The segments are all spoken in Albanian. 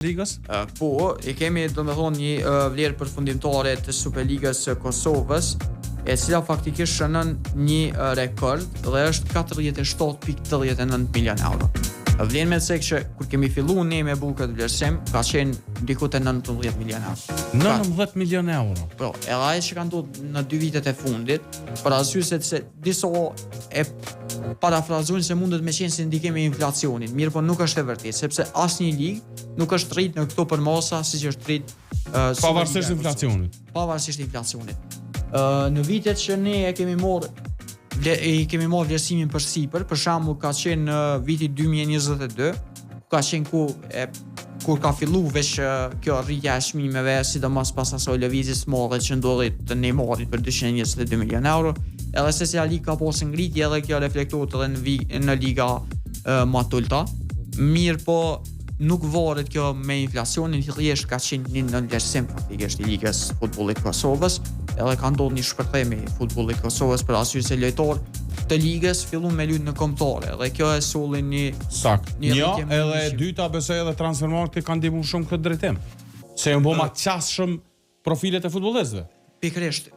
Ligës? Po, e kemi domethënë një vlerë përfundimtare të Superligës së Kosovës, e cila faktikisht shënon një rekord dhe është 47.89 milion euro. Vlen me se që kur kemi filluar ne me bu këtë vlerësim, ka qenë diku te 19 milion euro. 19 milion euro. Po, edhe ajo që ka ndodhur në 2 vitet e fundit, për arsye se disa e parafrazojnë se mundet me qenë si ndikim e inflacionit, mirë po nuk është e vërtetë, sepse asnjë ligë nuk është rrit në këto përmosa siç është rrit pavarësisht inflacionit. Pavarësisht inflacionit. Në vitet që ne e kemi marrë vlerësimin për sipër, për shembull ka qenë në viti 2022, ka qenë kur ka fillu veç kjo rritja e çmimeve, sidomos pas asaj lëvizjes së madhe që ndodhi të Neymarit për 222 milion euro, edhe se si liga ka pasur ngritje edhe kjo reflektohet edhe në liga më të ulta. Mirë po nuk varet kjo me inflacionin, thjesht ka qenë një vlerësim faktikisht i ligës futbollit Kosovës, edhe ka ndodhur një shpërthim i futbollit Kosovës për arsye se lojtarë të ligës filluan me luajtë në kombëtare, dhe kjo e solli një sakt. Edhe e dyta besoj edhe transfermarkti kanë ndihmuar shumë këtë drejtim. Se janë bërë më të qasshëm profilet e futbollistëve. Pikërisht,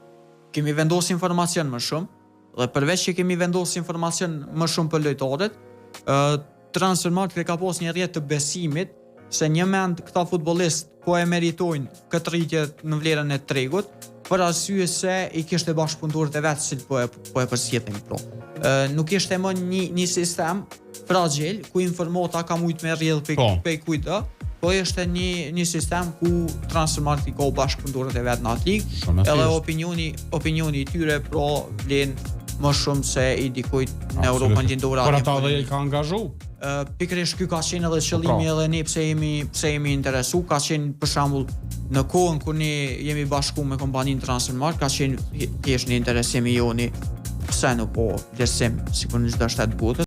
kemi vendosur informacion më shumë dhe përveç që kemi vendosur informacion më shumë për lojtarët, transfermarkti ka pas një rrjet të besimit se një mend këta futbollistë po e meritojnë këtë rritje në vlerën e tregut, për arsye se i kishte bashkëpunëtorët e vet që po e përsëritin pro. Nuk ishte më një sistem fragjil ku informata ka mujt me rrjedh pe kujt, po ishte një sistem ku transfermarkti ka bashkëpunëtorët e vet në atë ligë, edhe opinioni i tyre pro vlen më shumë se i dikujt në Europën lindore. Por ata dhe i ka angazhu. Pikërisht ky ka qenë edhe qëllimi edhe ne pse jemi interesu, ka qenë për shembull në kohën kur ne jemi bashkuar me kompaninë Transfermarkt, ka qenë thjesht një interesim i joni pse nuk po vlerësim sikur në çdo shtet botës.